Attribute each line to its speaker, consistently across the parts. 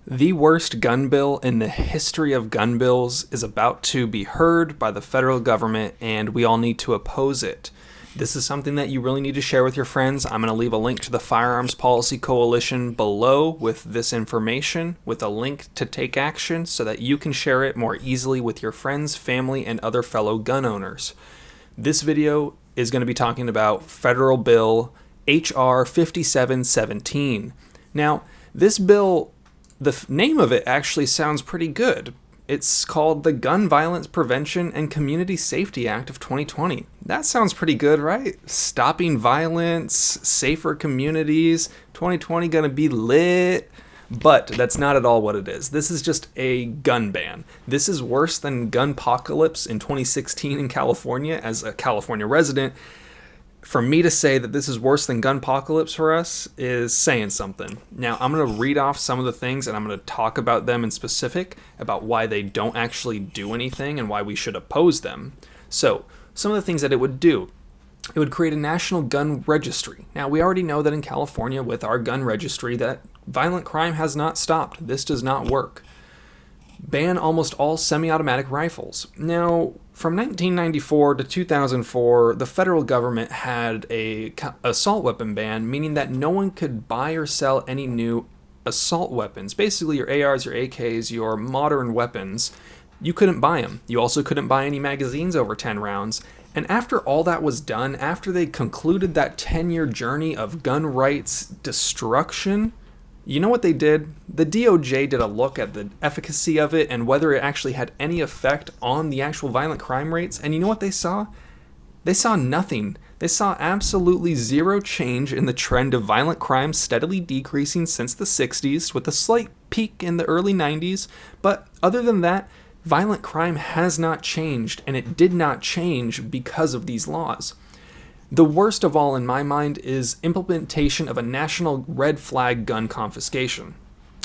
Speaker 1: The worst gun bill in the history of gun bills is about to be heard by the federal government, and we all need to oppose it. This is something that you really need to share with your friends. I'm going to leave a link to the Firearms Policy Coalition below with this information, with a link to take action so that you can share it more easily with your friends, family, and other fellow gun owners. This video is going to be talking about Federal Bill HR5717. Now, this bill, the name of it actually sounds pretty good. It's called the Gun Violence Prevention and Community Safety Act of 2020. That sounds pretty good, right? Stopping violence, safer communities, 2020 gonna be lit. But that's not at all what it is. This is just a gun ban. This is worse than gunpocalypse in 2016 in California. As a California resident, for me to say that this is worse than gunpocalypse for us is saying something. Now, I'm going to read off some of the things, and I'm going to talk about them in specific, about why they don't actually do anything and why we should oppose them. So, some of the things that it would do. It would create a national gun registry. Now, we already know that in California, with our gun registry, that violent crime has not stopped. This does not work. Ban almost all semi-automatic rifles. Now, from 1994 to 2004, the federal government had a assault weapon ban, meaning that no one could buy or sell any new assault weapons. Basically, your ARs, your AKs, your modern weapons, you couldn't buy them. You also couldn't buy any magazines over 10 rounds. And after all that was done, after they concluded that 10-year journey of gun rights destruction, you know what they did? The DOJ did a look at the efficacy of it and whether it actually had any effect on the actual violent crime rates. And you know what they saw? They saw nothing. They saw absolutely zero change in the trend of violent crime steadily decreasing since the 60s, with a slight peak in the early 90s. But other than that, violent crime has not changed, and it did not change because of these laws. The worst of all in my mind is implementation of a national red flag gun confiscation.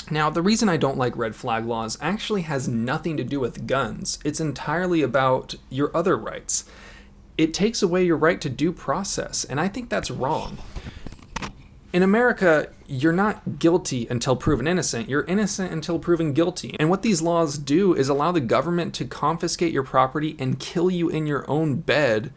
Speaker 1: Now, the reason I don't like red flag laws actually has nothing to do with guns. It's entirely about your other rights. It takes away your right to due process, and I think that's wrong. In America, you're not guilty until proven innocent. You're innocent until proven guilty. And what these laws do is allow the government to confiscate your property and kill you in your own bed,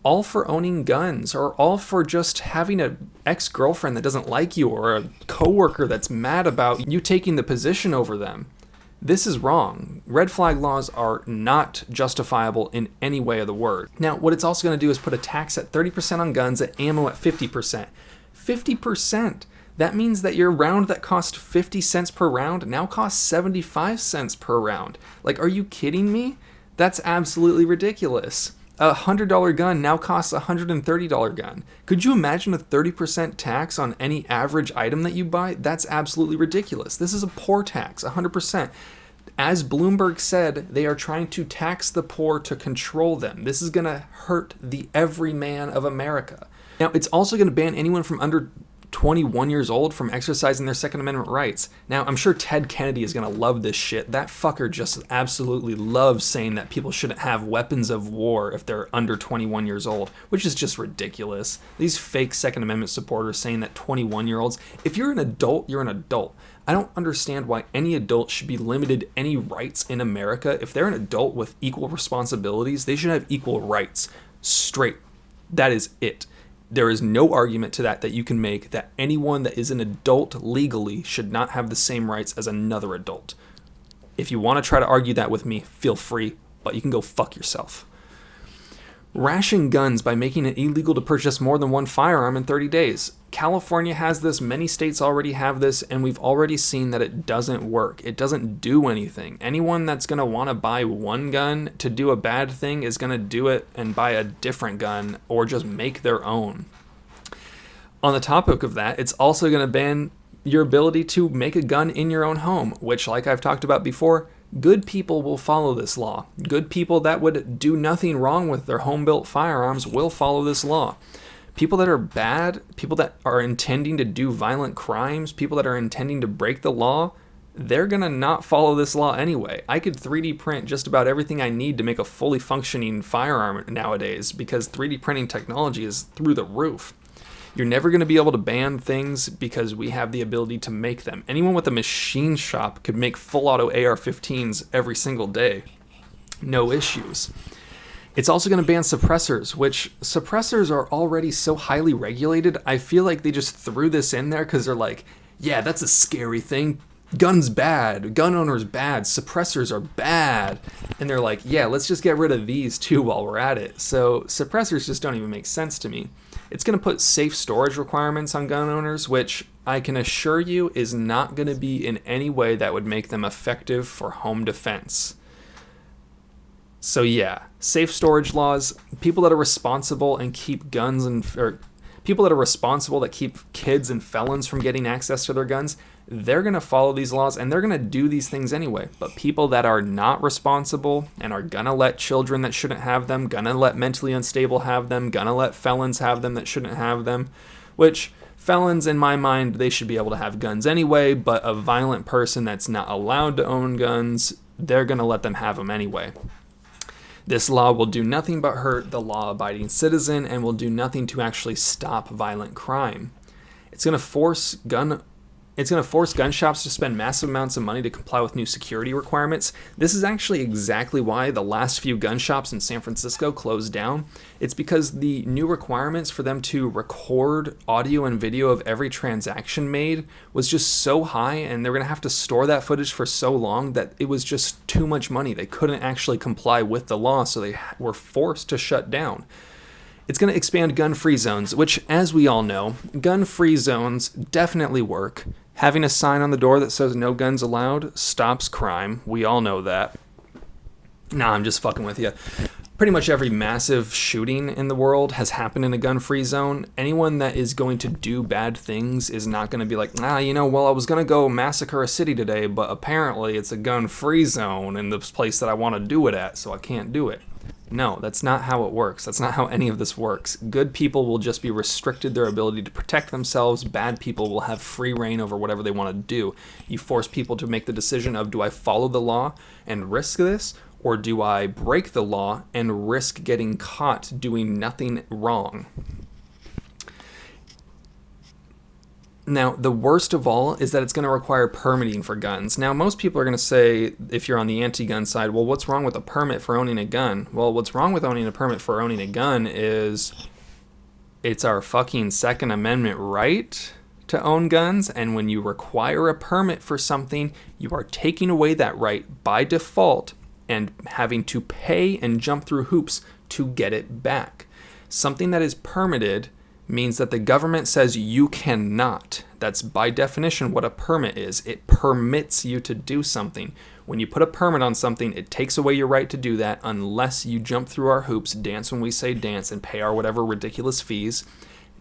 Speaker 1: all for owning guns, or all for just having an ex-girlfriend that doesn't like you, or a coworker that's mad about you taking the position over them. This is wrong. Red flag laws are not justifiable in any way of the word. Now, what it's also going to do is put a tax at 30% on guns and ammo at 50%. 50%! That means that your round that cost 50 cents per round now costs 75 cents per round. Like, are you kidding me? That's absolutely ridiculous. A $100 gun now costs a $130 gun. Could you imagine a 30% tax on any average item that you buy? That's absolutely ridiculous. This is a poor tax, 100%. As Bloomberg said, they are trying to tax the poor to control them. This is going to hurt the everyman of America. Now, it's also going to ban anyone from under 21 years old from exercising their Second Amendment rights. Now, I'm sure Ted Kennedy is going to love this shit. That fucker just absolutely loves saying that people shouldn't have weapons of war if they're under 21 years old, which is just ridiculous. These fake Second Amendment supporters saying that 21-year-olds, if you're an adult, you're an adult. I don't understand why any adult should be limited any rights in America. If they're an adult with equal responsibilities, they should have equal rights. Straight. That is it. There is no argument to that you can make that anyone that is an adult legally should not have the same rights as another adult. If you want to try to argue that with me, feel free, but you can go fuck yourself. Ration guns by making it illegal to purchase more than one firearm in 30 days. California has this, many states already have this, and we've already seen that it doesn't work. It doesn't do anything. Anyone that's going to want to buy one gun to do a bad thing is going to do it and buy a different gun or just make their own. On the topic of that, it's also going to ban your ability to make a gun in your own home, which, like I've talked about before, good people will follow this law. Good people that would do nothing wrong with their home-built firearms will follow this law. People that are bad, people that are intending to do violent crimes, people that are intending to break the law, they're going to not follow this law anyway. I could 3D print just about everything I need to make a fully functioning firearm nowadays because 3D printing technology is through the roof. You're never going to be able to ban things because we have the ability to make them. Anyone with a machine shop could make full auto AR-15s every single day. No issues. It's also going to ban suppressors, which suppressors are already so highly regulated. I feel like they just threw this in there because they're like, yeah, that's a scary thing. Guns bad, gun owners bad, suppressors are bad. And they're like, yeah, let's just get rid of these too while we're at it. So suppressors just don't even make sense to me. It's going to put safe storage requirements on gun owners, which I can assure you is not going to be in any way that would make them effective for home defense. So yeah, safe storage laws, people that are responsible and keep guns or people that are responsible that keep kids and felons from getting access to their guns, they're going to follow these laws and they're going to do these things anyway. But people that are not responsible and are going to let children that shouldn't have them, going to let mentally unstable have them, going to let felons have them that shouldn't have them, which felons, in my mind, they should be able to have guns anyway, but a violent person that's not allowed to own guns, they're going to let them have them anyway. This law will do nothing but hurt the law-abiding citizen and will do nothing to actually stop violent crime. It's going to force gun shops to spend massive amounts of money to comply with new security requirements. This is actually exactly why the last few gun shops in San Francisco closed down. It's because the new requirements for them to record audio and video of every transaction made was just so high, and they're going to have to store that footage for so long that it was just too much money. They couldn't actually comply with the law, so they were forced to shut down. It's going to expand gun-free zones, which, as we all know, gun-free zones definitely work. Having a sign on the door that says no guns allowed stops crime. We all know that. Nah, I'm just fucking with you. Pretty much every massive shooting in the world has happened in a gun-free zone. Anyone that is going to do bad things is not going to be like, I was going to go massacre a city today, but apparently it's a gun-free zone in this place that I want to do it at, so I can't do it. No, that's not how it works. That's not how any of this works. Good people will just be restricted their ability to protect themselves. Bad people will have free reign over whatever they want to do. You force people to make the decision of, do I follow the law and risk this, or do I break the law and risk getting caught doing nothing wrong? Now, the worst of all is that it's going to require permitting for guns. Now, most people are going to say, if you're on the anti-gun side, well, what's wrong with a permit for owning a gun? Well, what's wrong with owning a permit for owning a gun is it's our fucking Second Amendment right to own guns, and when you require a permit for something, you are taking away that right by default and having to pay and jump through hoops to get it back. Something that is permitted means that the government says you cannot. That's by definition what a permit is. It permits you to do something. When you put a permit on something, it takes away your right to do that unless you jump through our hoops, dance when we say dance, and pay our whatever ridiculous fees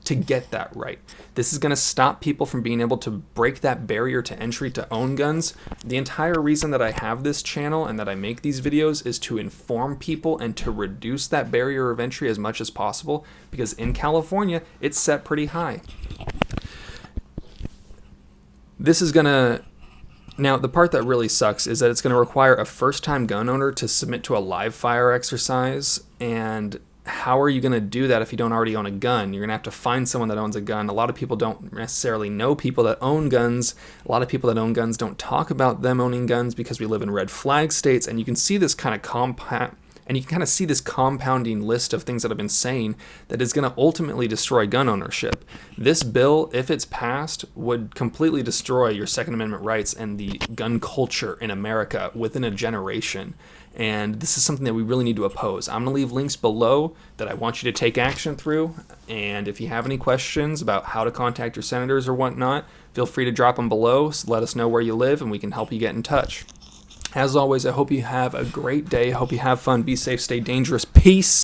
Speaker 1: to get that right. This is going to stop people from being able to break that barrier to entry to own guns. The entire reason that I have this channel and that I make these videos is to inform people and to reduce that barrier of entry as much as possible, because in California, it's set pretty high. Now, the part that really sucks is that it's going to require a first-time gun owner to submit to a live fire exercise, and how are you going to do that if you don't already own a gun? You're going to have to find someone that owns a gun. A lot of people don't necessarily know people that own guns. A lot of people that own guns don't talk about them owning guns because we live in red flag states, and you can see this kind of compounding list of things that I've been saying that is going to ultimately destroy gun ownership. This bill, if it's passed, would completely destroy your Second Amendment rights and the gun culture in America within a generation. And this is something that we really need to oppose. I'm going to leave links below that I want you to take action through. And if you have any questions about how to contact your senators or whatnot, feel free to drop them below. So let us know where you live and we can help you get in touch. As always, I hope you have a great day. I hope you have fun. Be safe. Stay dangerous. Peace.